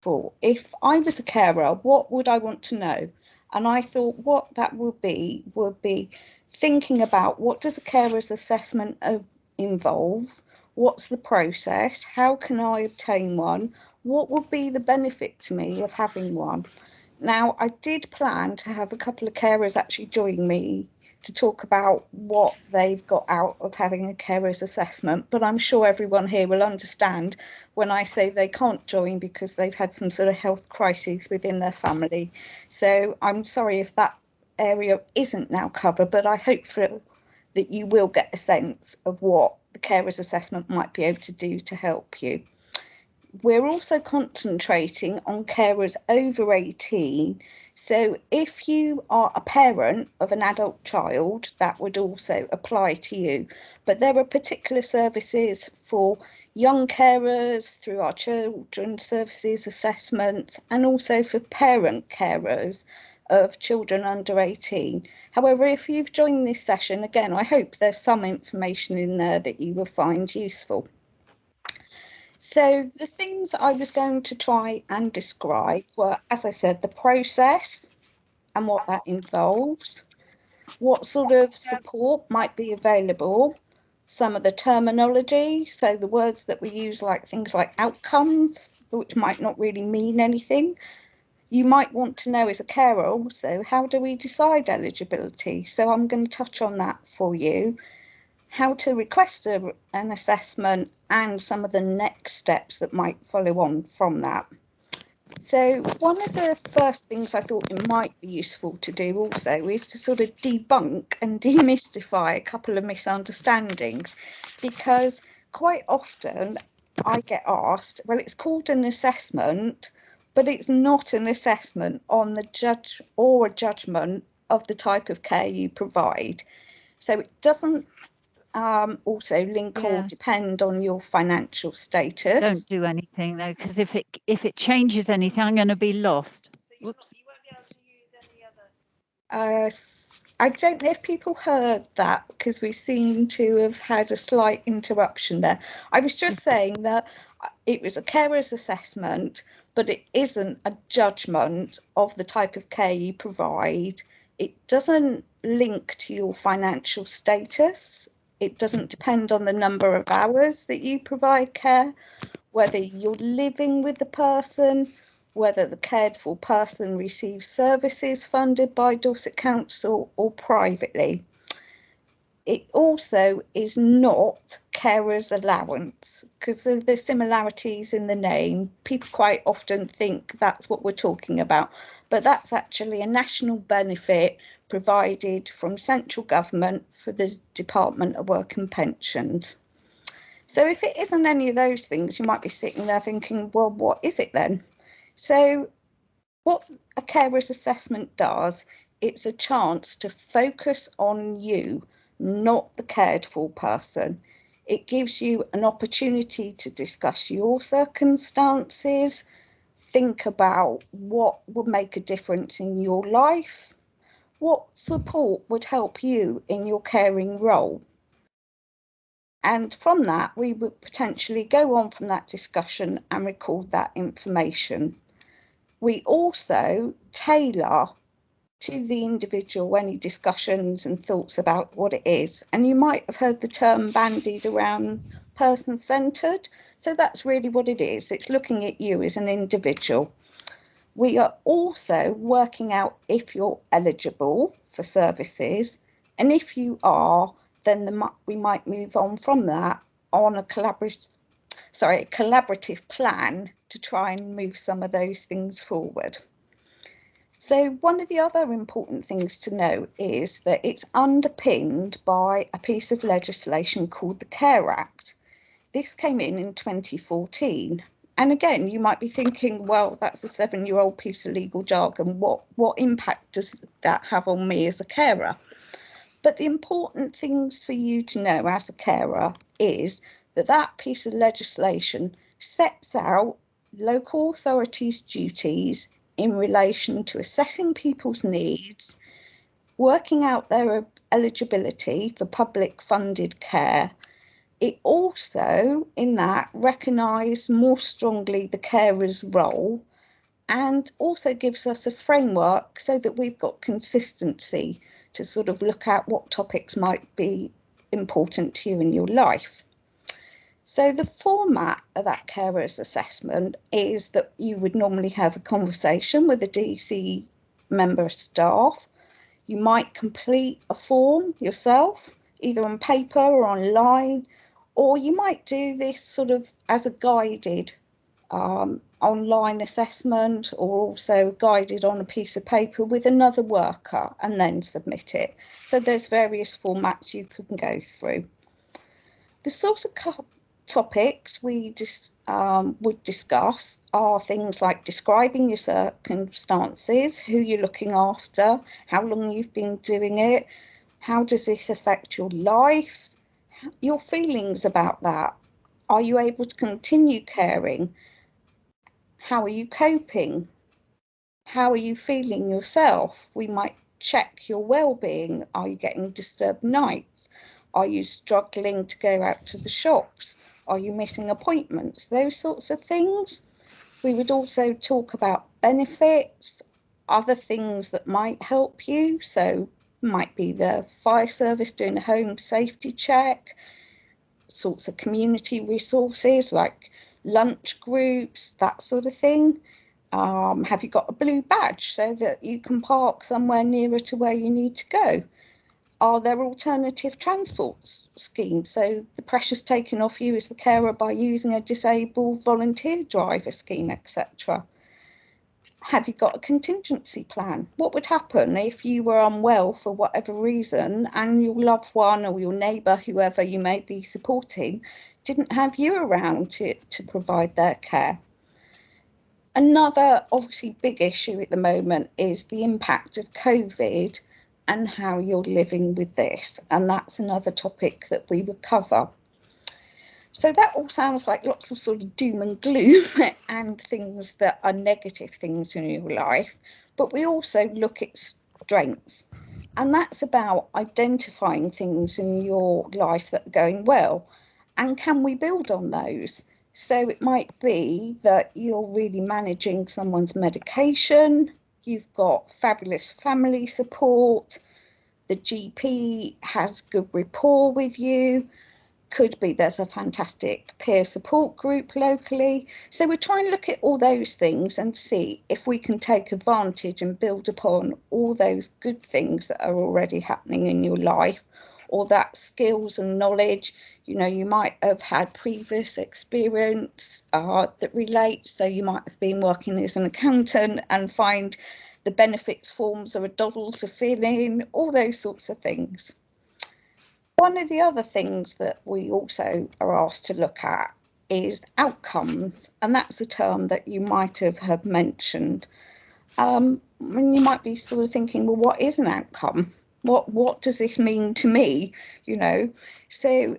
for if I was a carer, what would I want to know? And I thought what that would be thinking about what does a carer's assessment involve? What's the process? How can I obtain one? What would be the benefit to me of having one? Now, I did plan to have a couple of carers actually join me to talk about what they've got out of having a carer's assessment, but I'm sure everyone here will understand when I say they can't join because they've had some sort of health crisis within their family. So I'm sorry if that area isn't now covered, but I hope that you will get a sense of what the carer's assessment might be able to do to help you. We're also concentrating on carers over 18. So if you are a parent of an adult child, that would also apply to you. But there are particular services for young carers through our children's services assessments and also for parent carers of children under 18. However, if you've joined this session, again, I hope there's some information in there that you will find useful. So the things I was going to try and describe were, as I said, the process and what that involves, what sort of support might be available, some of the terminology, so the words that we use like things like outcomes, which might not really mean anything. You might want to know as a carer also, how do we decide eligibility? So I'm going to touch on that for you. How to request an assessment and some of the next steps that might follow on from that. So one of the first things I thought it might be useful to do also is to sort of debunk and demystify a couple of misunderstandings, because quite often I get asked, well, it's called an assessment, but it's not an assessment on the judge or a judgment of the type of care you provide. So it doesn't also link or depend on your financial status. Don't do anything though, because if it changes anything, I'm going to be lost. Whoops. You won't be able to use any other. I don't know if people heard that because we seem to have had a slight interruption there. I was just saying that it was a carer's assessment, but it isn't a judgment of the type of care you provide. It doesn't link to your financial status. It doesn't depend on the number of hours that you provide care, whether you're living with the person, whether the cared for person receives services funded by Dorset Council or privately. It also is not carer's allowance, because of the similarities in the name. People quite often think that's what we're talking about, but that's actually a national benefit provided from central government for the Department of Work and Pensions. So if it isn't any of those things, you might be sitting there thinking, well, what is it then? So what a carer's assessment does, it's a chance to focus on you, not the cared for person. It gives you an opportunity to discuss your circumstances, think about what would make a difference in your life, what support would help you in your caring role. And from that, we would potentially go on from that discussion and record that information. We also tailor to the individual any discussions and thoughts about what it is. And you might have heard the term bandied around person-centred. So that's really what it is. It's looking at you as an individual. We are also working out if you're eligible for services. And if you are, then we might move on from that on a collaborative plan to try and move some of those things forward. So one of the other important things to know is that it's underpinned by a piece of legislation called the Care Act. This came in 2014. And again, you might be thinking, well, that's a 7-year-old piece of legal jargon. What impact does that have on me as a carer? But the important things for you to know as a carer is that that piece of legislation sets out local authorities' duties in relation to assessing people's needs, working out their eligibility for public funded care. It also, in that, recognised more strongly the carer's role and also gives us a framework so that we've got consistency to sort of look at what topics might be important to you in your life. So the format of that carers assessment is that you would normally have a conversation with a DC member of staff. You might complete a form yourself, either on paper or online, or you might do this sort of as a guided online assessment, or also guided on a piece of paper with another worker and then submit it. So there's various formats you can go through. The sorts of topics we would discuss are things like describing your circumstances, who you're looking after, how long you've been doing it, how does this affect your life, your feelings about that. Are you able to continue caring? How are you coping? How are you feeling yourself? We might check your well-being. Are you getting disturbed nights? Are you struggling to go out to the shops? Are you missing appointments? Those sorts of things. We would also talk about benefits, other things that might help you. So might be the fire service doing a home safety check, sorts of community resources like lunch groups, that sort of thing. Have you got a blue badge so that you can park somewhere nearer to where you need to go? Are there alternative transport schemes? So the pressure's taken off you as the carer by using a disabled volunteer driver scheme, etc. Have you got a contingency plan? What would happen if you were unwell for whatever reason and your loved one or your neighbour, whoever you may be supporting, didn't have you around to provide their care? Another obviously big issue at the moment is the impact of COVID and how you're living with this. And that's another topic that we will cover. So that all sounds like lots of sort of doom and gloom and things that are negative things in your life, but we also look at strengths, and that's about identifying things in your life that are going well, and can we build on those? So it might be that you're really managing someone's medication, you've got fabulous family support, the GP has good rapport with you, could be there's a fantastic peer support group locally. So we're trying to look at all those things and see if we can take advantage and build upon all those good things that are already happening in your life, or that skills and knowledge. You know, you might have had previous experience that relates. So you might have been working as an accountant and find the benefits forms are a doddle to fill in, all those sorts of things. One of the other things that we also are asked to look at is outcomes, and that's a term that you might have mentioned. And you might be sort of thinking, well, what is an outcome? What does this mean to me? You know, so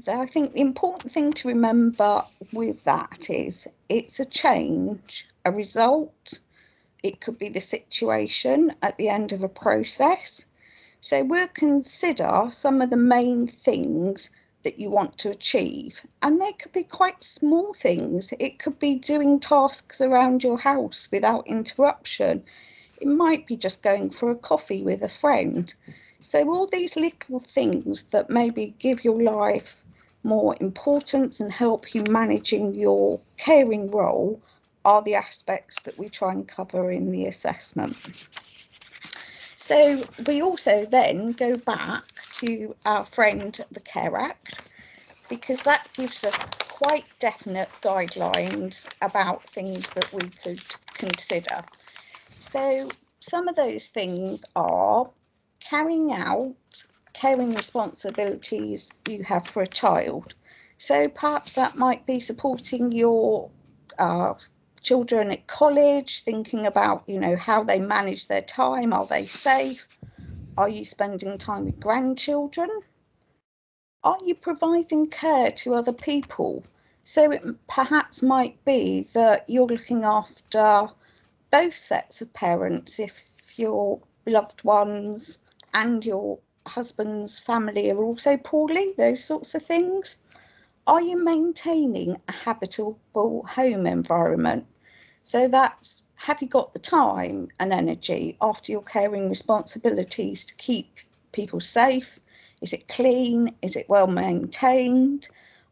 I think the important thing to remember with that is it's a change, a result. It could be the situation at the end of a process. So we'll consider some of the main things that you want to achieve, and they could be quite small things. It could be doing tasks around your house without interruption. It might be just going for a coffee with a friend. So all these little things that maybe give your life more importance and help you managing your caring role are the aspects that we try and cover in the assessment. So we also then go back to our friend, the Care Act, because that gives us quite definite guidelines about things that we could consider. So some of those things are carrying out caring responsibilities you have for a child. So perhaps that might be supporting your children at college, thinking about, you know, how they manage their time. Are they safe? Are you spending time with grandchildren? Are you providing care to other people? So it perhaps might be that you're looking after both sets of parents if your loved ones and your husband's family are also poorly, those sorts of things. Are you maintaining a habitable home environment? So that's, have you got the time and energy after your caring responsibilities to keep people safe? Is it clean? Is it well maintained?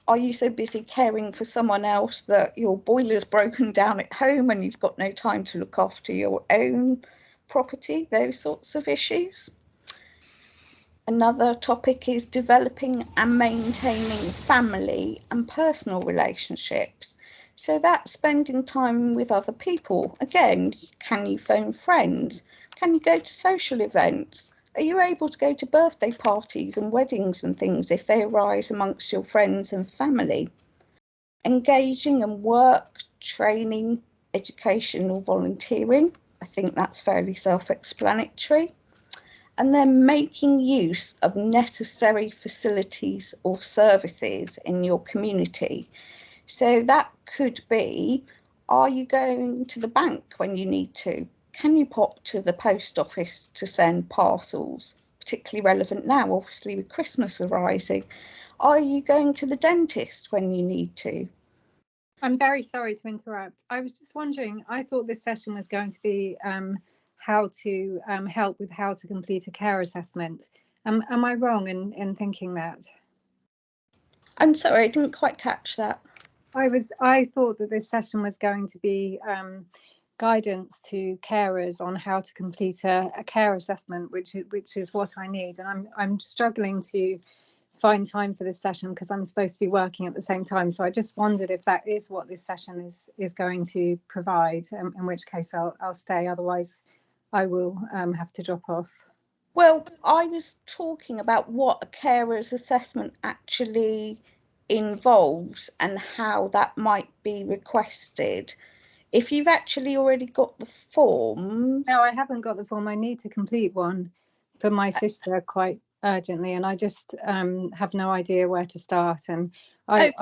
Are you so busy caring for someone else that your boiler's broken down at home and you've got no time to look after your own property? Those sorts of issues. Another topic is developing and maintaining family and personal relationships. So that's spending time with other people. Again, can you phone friends? Can you go to social events? Are you able to go to birthday parties and weddings and things if they arise amongst your friends and family? Engaging in work, training, education or volunteering. I think that's fairly self-explanatory. And then making use of necessary facilities or services in your community. So that could be, are you going to the bank when you need to? Can you pop to the post office to send parcels? Particularly relevant now, obviously, with Christmas arising. Are you going to the dentist when you need to? I'm very sorry to interrupt. I was just wondering, I thought this session was going to be how to help with how to complete a care assessment. Am I wrong in thinking that? I'm sorry, I didn't quite catch that. I thought that this session was going to be guidance to carers on how to complete a care assessment, which is what I need, and I'm struggling to find time for this session because I'm supposed to be working at the same time. So I just wondered if that is what this session is going to provide, in which case I'll stay. Otherwise, I will have to drop off. Well, I was talking about what a carer's assessment actually involves and how that might be requested. If you've actually already got the forms. No, I haven't got the form. I need to complete one for my sister quite urgently, and I just have no idea where to start. And I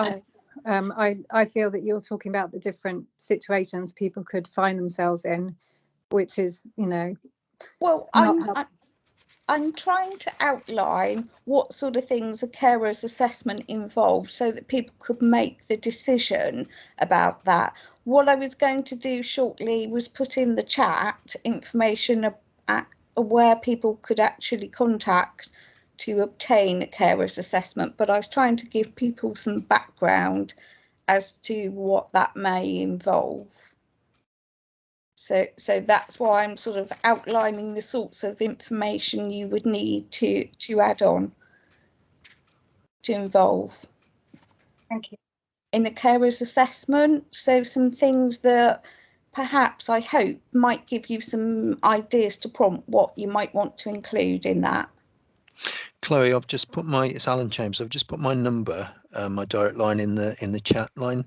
feel that you're talking about the different situations people could find themselves in, which is, well, I'm trying to outline what sort of things a carer's assessment involved so that people could make the decision about that. What I was going to do shortly was put in the chat information at where people could actually contact to obtain a carer's assessment, but I was trying to give people some background as to what that may involve. So that's why I'm sort of outlining the sorts of information you would need to add on to involve. Thank you. In a carer's assessment. So some things that perhaps I hope might give you some ideas to prompt what you might want to include in that. Chloe, I've just put it's Alan James. I've just put my number, my direct line in the chat line.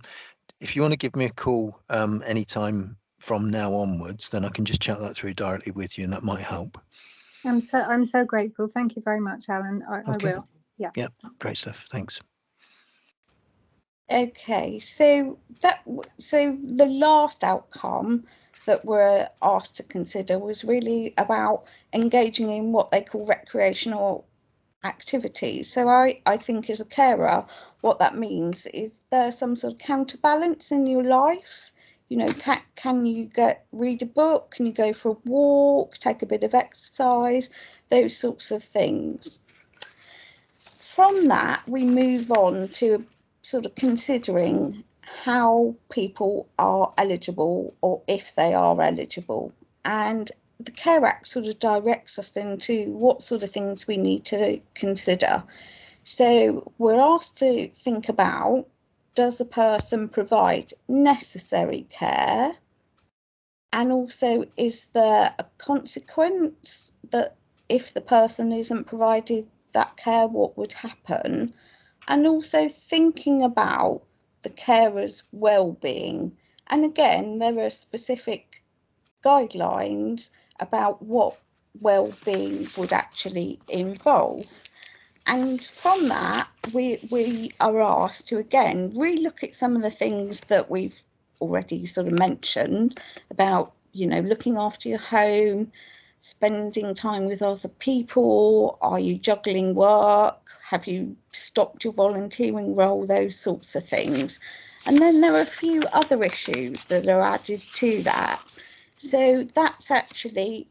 If you want to give me a call anytime from now onwards, then I can just chat that through directly with you, and that might help. I'm so grateful. Thank you very much, Alan. I will. Yeah. Yeah, great stuff. Thanks. Okay, so the last outcome that we're asked to consider was really about engaging in what they call recreational activity. So I think as a carer, what that means is there's some sort of counterbalance in your life. Can you read a book? Can you go for a walk? Take a bit of exercise? Those sorts of things. From that, we move on to sort of considering how people are eligible or if they are eligible. And the Care Act sort of directs us into what sort of things we need to consider. So we're asked to think about, does a person provide necessary care? And also, is there a consequence that if the person isn't provided that care, what would happen? And also thinking about the carer's well-being. And again, there are specific guidelines about what well-being would actually involve. And from that, we are asked to again relook at some of the things that we've already sort of mentioned about, looking after your home, spending time with other people. Are you juggling work? Have you stopped your volunteering role? Those sorts of things. And then there are a few other issues that are added to that. So that's actually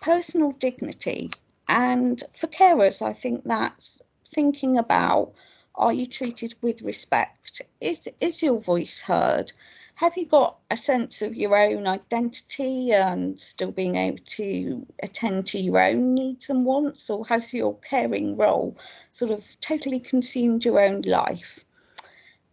personal dignity. And for carers, I think that's thinking about, are you treated with respect? Is your voice heard? Have you got a sense of your own identity and still being able to attend to your own needs and wants? Or has your caring role sort of totally consumed your own life?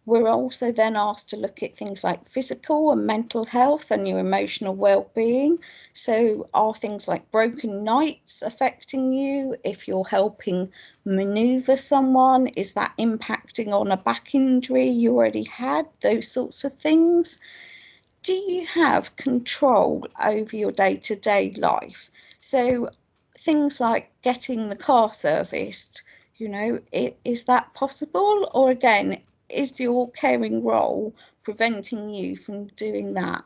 We're also then asked to look at things like physical and mental health and your emotional well-being. So are things like broken nights affecting you? If you're helping maneuver someone, is that impacting on a back injury you already had? Those sorts of things. Do you have control over your day-to-day life? So things like getting the car serviced, is that possible? Or again, is your caring role preventing you from doing that?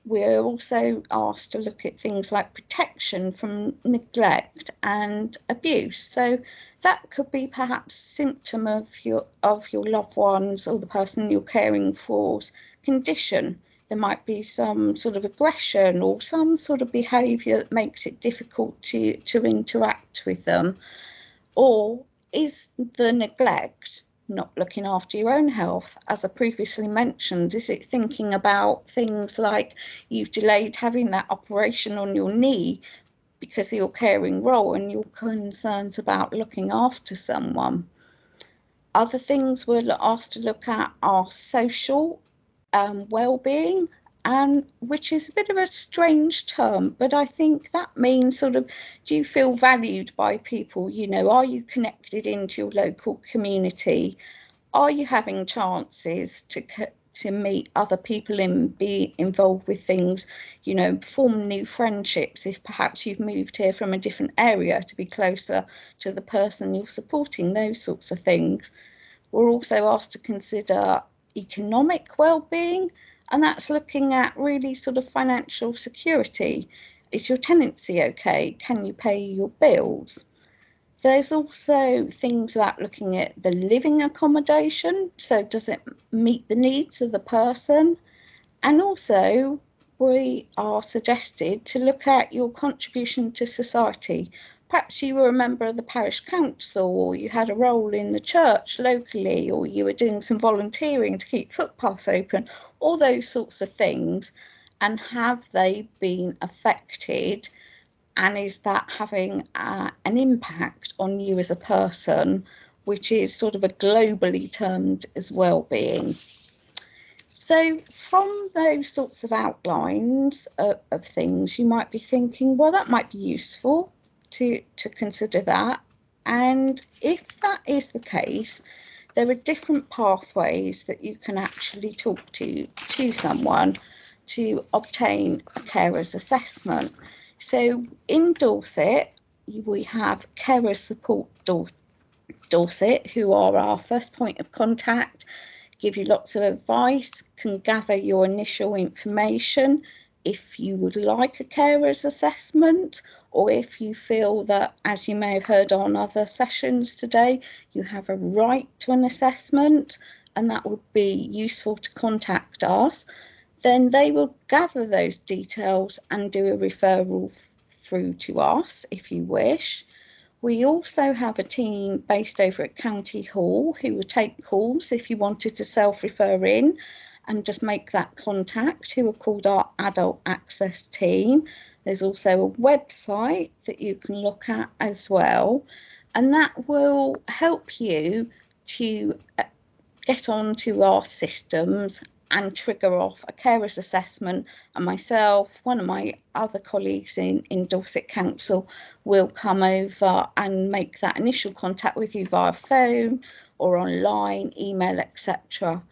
We're also asked to look at things like protection from neglect and abuse. So that could be perhaps a symptom of your loved ones or the person you're caring for's condition. There might be some sort of aggression or some sort of behaviour that makes it difficult to interact with them. Or is the neglect not looking after your own health? As I previously mentioned, is it thinking about things like you've delayed having that operation on your knee because of your caring role and your concerns about looking after someone? Other things we're asked to look at are social well-being, and which is a bit of a strange term, but I think that means sort of, do you feel valued by people? Are you connected into your local community? Are you having chances to meet other people and be involved with things, form new friendships if perhaps you've moved here from a different area to be closer to the person you're supporting, those sorts of things. We're also asked to consider economic well-being, and that's looking at really sort of financial security. Is your tenancy okay? Can you pay your bills? There's also things about looking at the living accommodation. So does it meet the needs of the person? And also we are suggested to look at your contribution to society. Perhaps you were a member of the parish council, or you had a role in the church locally, or you were doing some volunteering to keep footpaths open, all those sorts of things. And have they been affected? And is that having an impact on you as a person, which is sort of a globally termed as well-being? So from those sorts of outlines of things, you might be thinking, well, that might be useful to consider that. And if that is the case, there are different pathways that you can actually talk to someone to obtain a carer's assessment. So in Dorset, we have Carers Support Dorset, who are our first point of contact, give you lots of advice, can gather your initial information if you would like a carer's assessment, or if you feel that, as you may have heard on other sessions today, you have a right to an assessment and that would be useful to contact us, then they will gather those details and do a referral through to us if you wish. We also have a team based over at County Hall who will take calls if you wanted to self-refer in and just make that contact, who are called our Adult Access team. There's also a website that you can look at as well, and that will help you to get onto our systems and trigger off a carer's assessment, and myself, one of my other colleagues in Dorset Council, will come over and make that initial contact with you via phone or online, email, etc.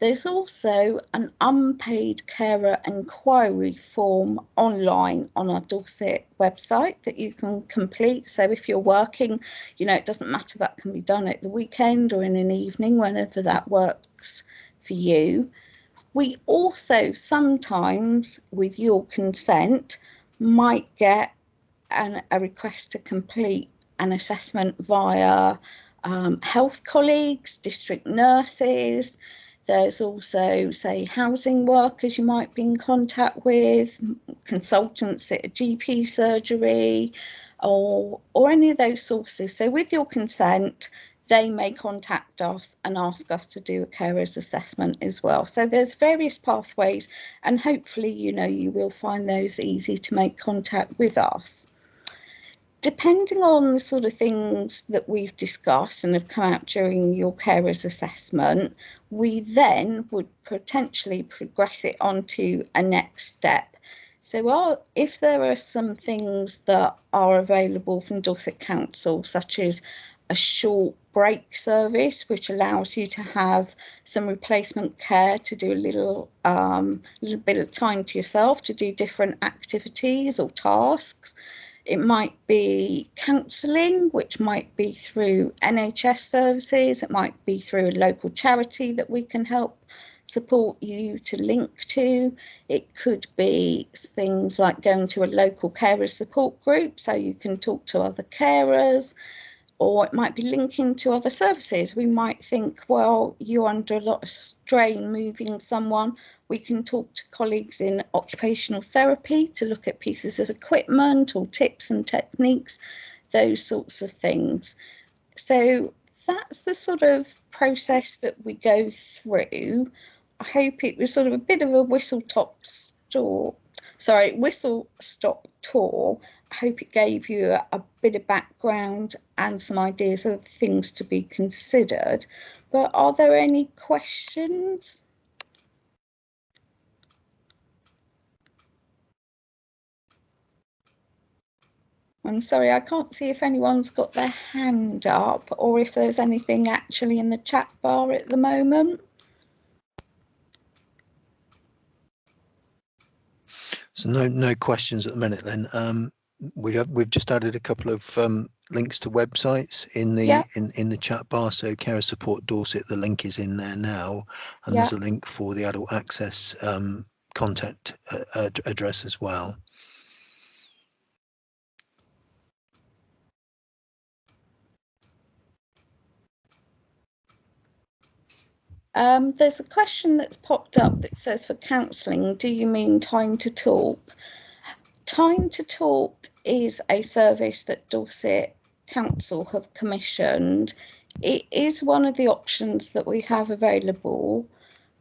There's also an unpaid carer inquiry form online on our Dorset website that you can complete. So if you're working, it doesn't matter, that can be done at the weekend or in an evening, whenever that works for you. We also sometimes, with your consent, might get a request to complete an assessment via health colleagues, district nurses. There's also, say, housing workers you might be in contact with, consultants at a GP surgery, or any of those sources. So with your consent, they may contact us and ask us to do a carer's assessment as well. So there's various pathways, and hopefully, you will find those easy to make contact with us. Depending on the sort of things that we've discussed and have come out during your carer's assessment, we then would potentially progress it onto a next step. So if there are some things that are available from Dorset Council, such as a short break service, which allows you to have some replacement care to do a little bit of time to yourself to do different activities or tasks. It might be counselling, which might be through NHS services. It might be through a local charity that we can help support you to link to. It could be things like going to a local carer support group so you can talk to other carers. Or it might be linking to other services. We might think, well, you're under a lot of strain moving someone. We can talk to colleagues in occupational therapy to look at pieces of equipment or tips and techniques, those sorts of things. So that's the sort of process that we go through. I hope it was sort of a bit of a whistle-stop tour. I hope it gave you a bit of background and some ideas of things to be considered. But are there any questions? I'm sorry, I can't see if anyone's got their hand up or if there's anything actually in the chat bar at the moment. So no questions at the minute then. We've just added a couple of links to websites in the chat bar. So Carer Support Dorset, the link is in there now, and there's a link for the Adult Access contact address as well. There's a question that's popped up that says, for counselling, do you mean Time to Talk? Time to Talk is a service that Dorset Council have commissioned. It is one of the options that we have available.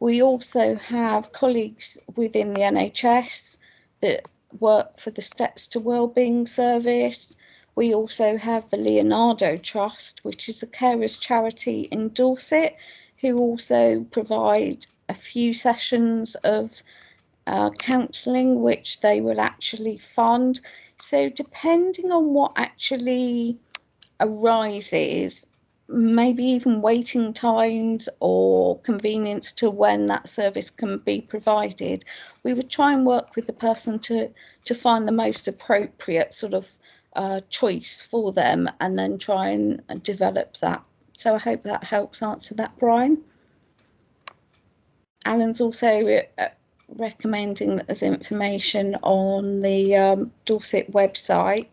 We also have colleagues within the NHS that work for the Steps to Wellbeing service. We also have the Leonardo Trust, which is a carers charity in Dorset, who also provide a few sessions of counselling, which they will actually fund. So depending on what actually arises, maybe even waiting times or convenience to when that service can be provided, we would try and work with the person to find the most appropriate sort of choice for them and then try and develop that. So I hope that helps answer that, Brian. Alan's also recommending that there's information on the Dorset website.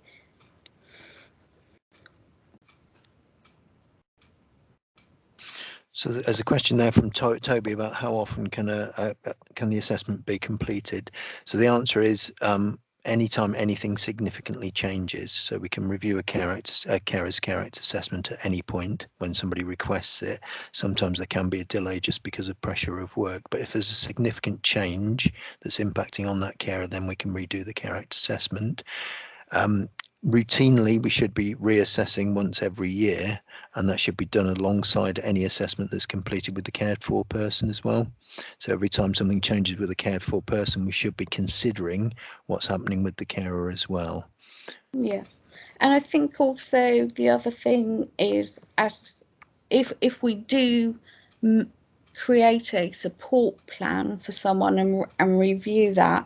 So there's a question there from Toby about how often can the assessment be completed. So the answer is anytime anything significantly changes. So we can review a carer's character assessment at any point when somebody requests it. Sometimes there can be a delay just because of pressure of work, but if there's a significant change that's impacting on that carer, then we can redo the character assessment. Routinely, we should be reassessing once every year, and that should be done alongside any assessment that's completed with the cared for person as well. So every time something changes with a cared for person, we should be considering what's happening with the carer as well. Yeah. And I think also the other thing is, as if we do create a support plan for someone and review that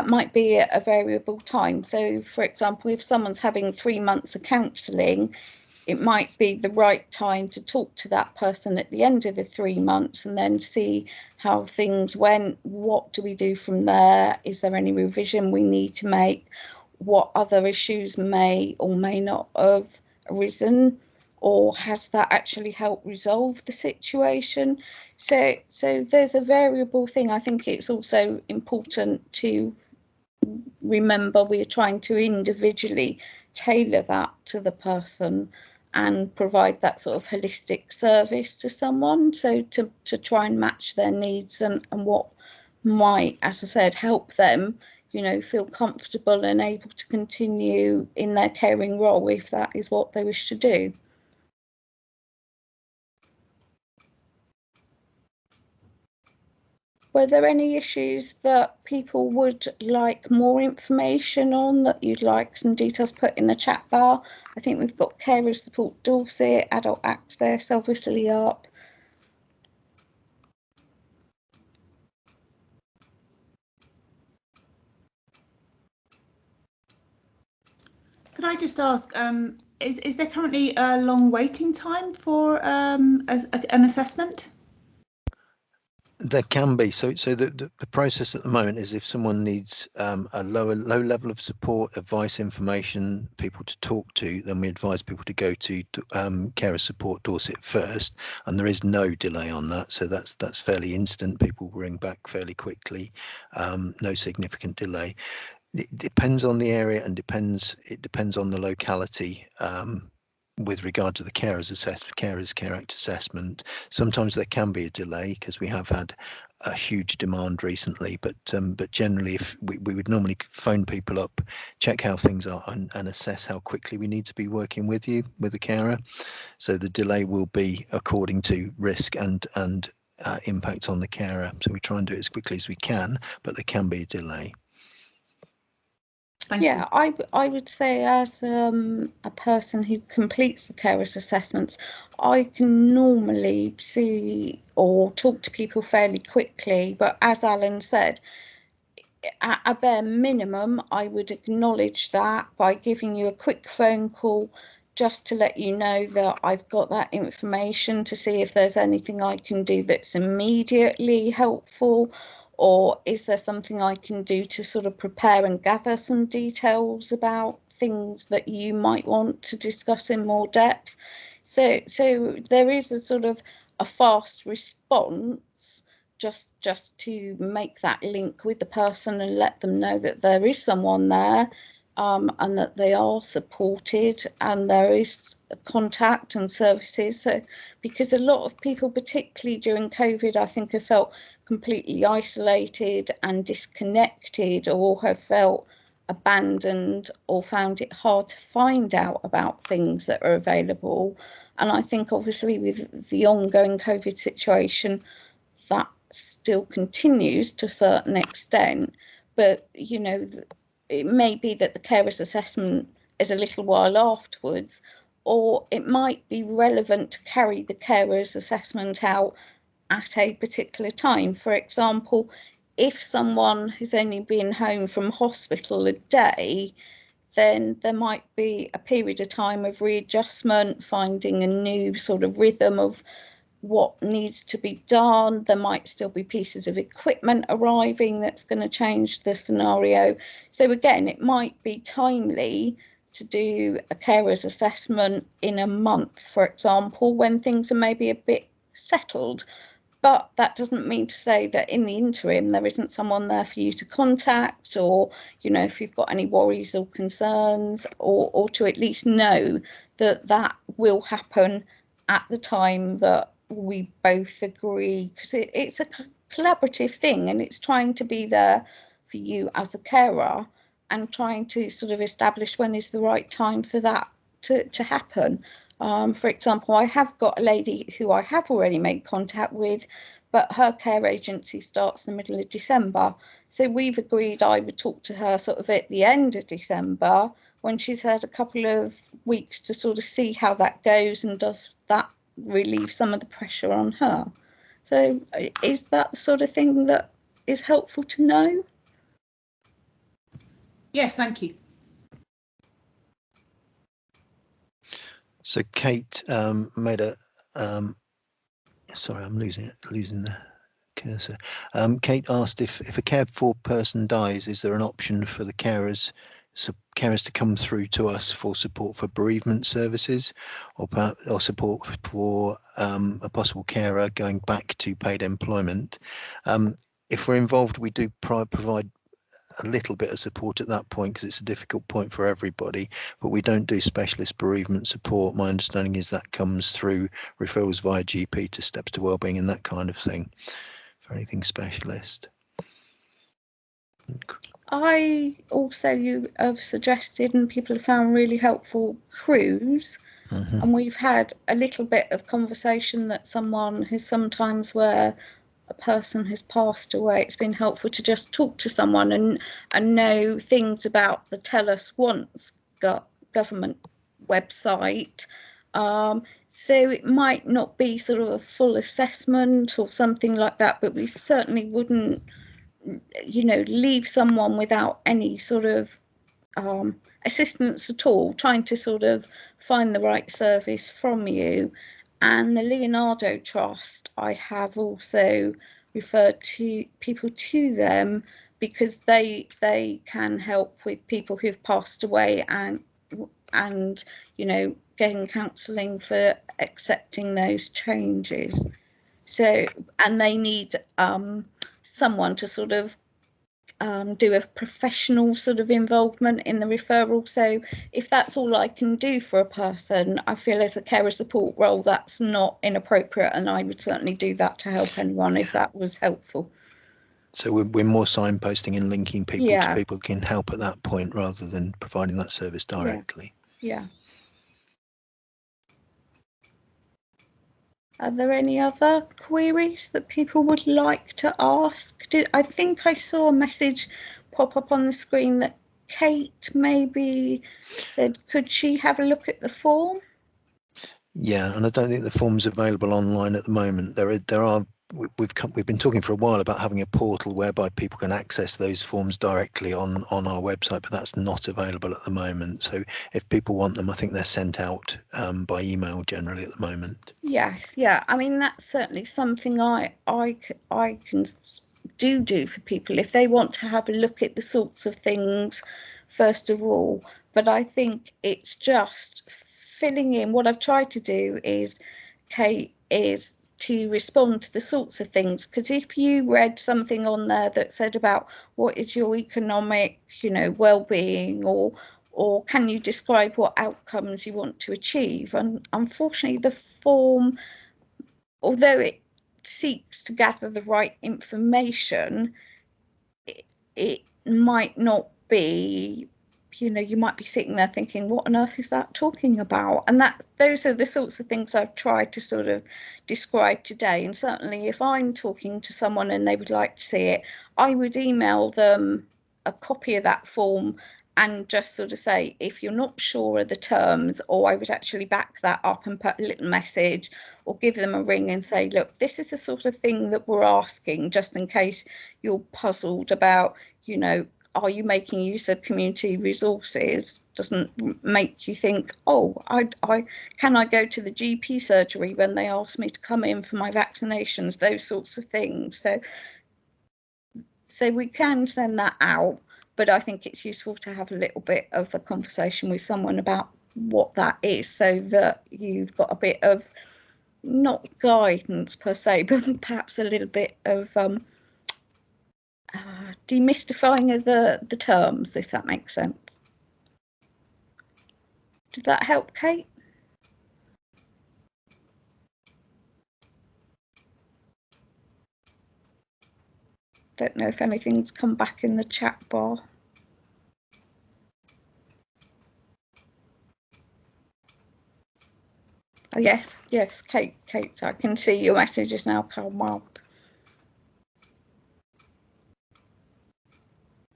might be a variable time. So for example, if someone's having 3 months of counselling, it might be the right time to talk to that person at the end of the 3 months and then see how things went. What do we do from there? Is there any revision we need to make? What other issues may or may not have arisen? or has that actually helped resolve the situation? So there's a variable thing. I think it's also important to remember we're trying to individually tailor that to the person and provide that sort of holistic service to someone, so to try and match their needs and what might, as I said, help them, you know, feel comfortable and able to continue in their caring role if that is what they wish to do. Were there any issues that people would like more information on, that you'd like some details put in the chat bar? I think we've got Carer Support Dorset, Adult Access obviously up. Could I just ask, is there currently a long waiting time for an assessment? There can be. So the process at the moment is, if someone needs a low level of support, advice, information, people to talk to, then we advise people to go to Carer Support Dorset first, and there is no delay on that. So that's fairly instant. People ring back fairly quickly, no significant delay. It depends on the area and it depends on the locality. With regard to the Care Act assessment, sometimes there can be a delay because we have had a huge demand recently, but generally, if we would normally phone people up, check how things are, and assess how quickly we need to be working with the carer. So the delay will be according to risk and impact on the carer. So we try and do it as quickly as we can, but there can be a delay. Thank you. I would say, as a person who completes the carers assessments, I can normally see or talk to people fairly quickly, but as Alan said, at a bare minimum, I would acknowledge that by giving you a quick phone call just to let you know that I've got that information, to see if there's anything I can do that's immediately helpful, or is there something I can do to sort of prepare and gather some details about things that you might want to discuss in more depth. So there is a sort of a fast response, just to make that link with the person and let them know that there is someone there, and that they are supported and there is contact and services. So because a lot of people, particularly during COVID, I think have felt completely isolated and disconnected, or have felt abandoned, or found it hard to find out about things that are available. And I think obviously with the ongoing COVID situation, that still continues to a certain extent, but you know, it may be that the carer's assessment is a little while afterwards, or it might be relevant to carry the carer's assessment out at a particular time. For example, if someone has only been home from hospital a day, then there might be a period of time of readjustment, finding a new sort of rhythm of what needs to be done. There might still be pieces of equipment arriving that's going to change the scenario. So again, it might be timely to do a carer's assessment in a month, for example, when things are maybe a bit settled. But that doesn't mean to say that in the interim there isn't someone there for you to contact, or, you know, if you've got any worries or concerns, or to at least know that that will happen at the time that we both agree, because it's a collaborative thing, and it's trying to be there for you as a carer and trying to sort of establish when is the right time for that to happen. For example, I have got a lady who I have already made contact with, but her care agency starts in the middle of December. So we've agreed I would talk to her sort of at the end of December, when she's had a couple of weeks to sort of see how that goes, and does that relieve some of the pressure on her. So is that the sort of thing that is helpful to know? Yes, thank you. So Kate made a sorry, I'm losing the cursor. Kate asked if a cared for person dies, is there an option for the carers carers to come through to us for support for bereavement services, or support for a possible carer going back to paid employment. If we're involved, we do provide a little bit of support at that point, because it's a difficult point for everybody, but we don't do specialist bereavement support. My understanding is that comes through referrals via GP to Steps to Wellbeing and that kind of thing, for anything specialist. I also have suggested, and people have found really helpful, crews. And we've had a little bit of conversation that someone has sometimes, where a person has passed away, it's been helpful to just talk to someone and know things about the Tell Us Once government website. So it might not be sort of a full assessment or something like that, but we certainly wouldn't, you know, leave someone without any sort of assistance at all, trying to sort of find the right service from you. And the Leonardo Trust, I have also referred to people to them, because they can help with people who've passed away and you know, getting counselling for accepting those changes. So, and they need someone to sort of do a professional sort of involvement in the referral. So if that's all I can do for a person, I feel as a carer support role, that's not inappropriate, and I would certainly do that to help anyone if that was helpful. So we're more signposting and linking people Yeah. to people who can help at that point, rather than providing that service directly. Yeah. Are there any other queries that people would like to ask? I think I saw a message pop up on the screen that Kate maybe said, could she have a look at the form? Yeah, and I don't think the form's available online at the moment. We've been talking for a while about having a portal whereby people can access those forms directly on our website, but that's not available at the moment. So if people want them, I think they're sent out by email generally at the moment. Yes, yeah. I mean, that's certainly something I can do for people if they want to have a look at the sorts of things first of all. But I think it's just filling in. What I've tried to do is, Kate, is to respond to the sorts of things, because if you read something on there that said about what is your economic, you know, well-being, or can you describe what outcomes you want to achieve? And unfortunately, the form, although it seeks to gather the right information, it might not be, you know, you might be sitting there thinking, what on earth is that talking about? And those are the sorts of things I've tried to sort of describe today. And certainly if I'm talking to someone and they would like to see it, I would email them a copy of that form and just sort of say, if you're not sure of the terms, or I would actually back that up and put a little message or give them a ring and say, look, this is the sort of thing that we're asking, just in case you're puzzled about, you know, are you making use of community resources? Doesn't make you think, oh, can I go to the GP surgery when they ask me to come in for my vaccinations, those sorts of things. So we can send that out, but I think it's useful to have a little bit of a conversation with someone about what that is, so that you've got a bit of, not guidance per se, but perhaps a little bit of demystifying of the terms, if that makes sense. Did that help, Kate? Don't know if anything's come back in the chat bar. Oh, yes, Kate, I can see your messages now come up.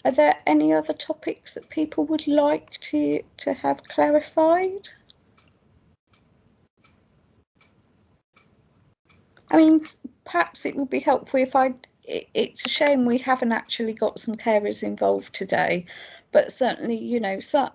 Are there any other topics that people would like to have clarified? I mean, perhaps it would be helpful if it's a shame we haven't actually got some carers involved today, but certainly, you know, so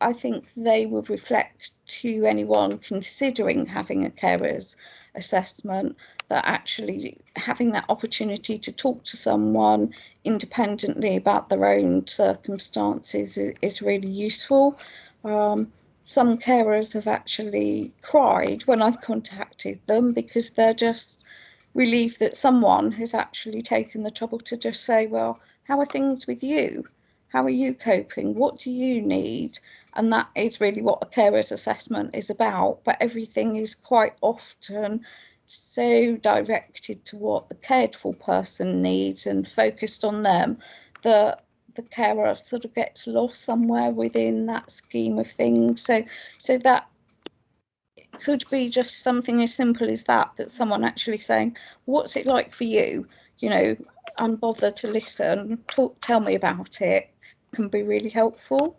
I think they would reflect to anyone considering having a carers assessment that actually having that opportunity to talk to someone independently about their own circumstances is really useful. Some carers have actually cried when I've contacted them because they're just relieved that someone has actually taken the trouble to just say, well, how are things with you? How are you coping? What do you need? And that is really what a carer's assessment is about. But everything is quite often so directed to what the cared for person needs and focused on them that the carer sort of gets lost somewhere within that scheme of things. So that could be just something as simple as that someone actually saying, what's it like for you? You know, and bother to listen, tell me about it, can be really helpful.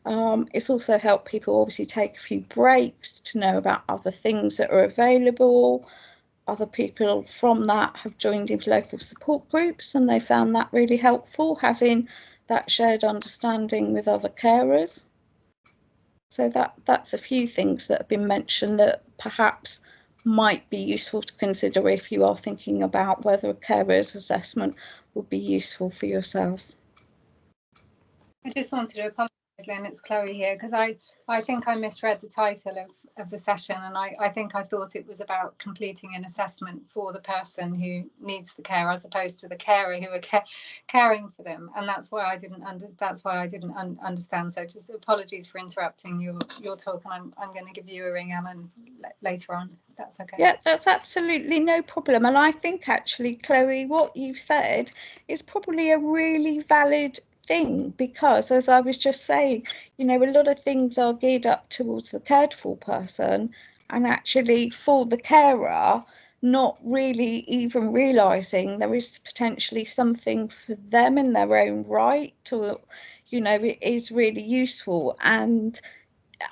It's also helped people obviously take a few breaks to know about other things that are available. Other people from that have joined in local support groups and they found that really helpful, having that shared understanding with other carers. So that's a few things that have been mentioned that perhaps might be useful to consider if you are thinking about whether a carer's assessment would be useful for yourself. I just wanted to apologise, Lynn, it's Chloe here, because I think I misread the title of the session, and I think I thought it was about completing an assessment for the person who needs the care as opposed to the carer who are caring for them, and that's why I didn't understand. So just apologies for interrupting your talk, and I'm going to give you a ring, Alan, later on. That's okay. Yeah, that's absolutely no problem. And I think actually, Chloe, what you've said is probably a really valid thing, because as I was just saying, you know, a lot of things are geared up towards the cared for person, and actually for the carer, not really even realizing there is potentially something for them in their own right, or, you know, it is really useful. And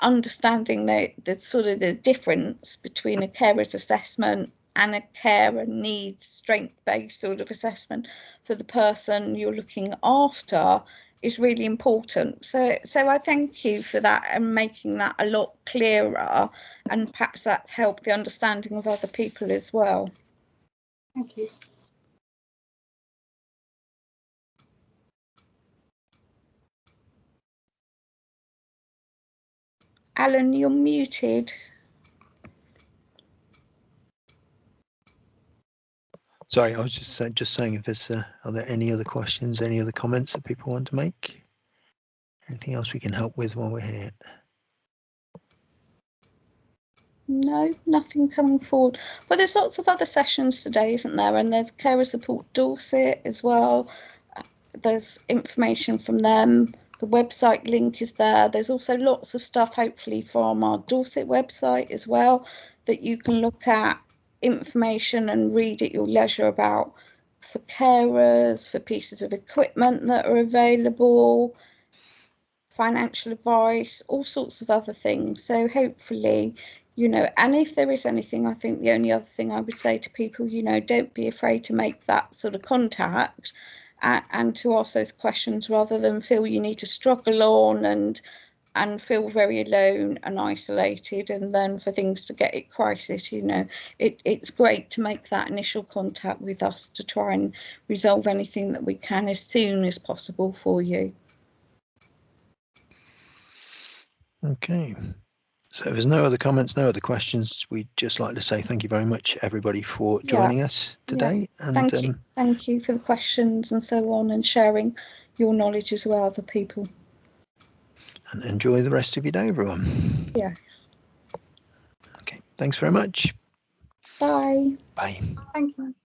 understanding the sort of the difference between a carer's assessment and a carer needs strength-based sort of assessment for the person you're looking after is really important. So I thank you for that and making that a lot clearer, and perhaps that's helped the understanding of other people as well. Thank you. Alan, you're muted. Sorry, I was just saying if there's are there any other questions, any other comments that people want to make? Anything else we can help with while we're here? No, nothing coming forward. But there's lots of other sessions today, isn't there? And there's Carer Support Dorset as well. There's information from them. The website link is there. There's also lots of stuff, hopefully, from our Dorset website as well, that you can look at information and read at your leisure about for carers, for pieces of equipment that are available, financial advice, all sorts of other things. So hopefully, you know, and if there is anything, I think the only other thing I would say to people, you know, don't be afraid to make that sort of contact and to ask those questions, rather than feel you need to struggle on and feel very alone and isolated, and then for things to get at crisis. You know, it's great to make that initial contact with us to try and resolve anything that we can as soon as possible for you. Okay, so if there's no other comments, no other questions, we'd just like to say thank you very much, everybody, for joining us today. Yeah. And thank you for the questions and so on, and sharing your knowledge as well, other people. And enjoy the rest of your day, everyone. Yeah. Okay, thanks very much. Bye. Bye. Thank you.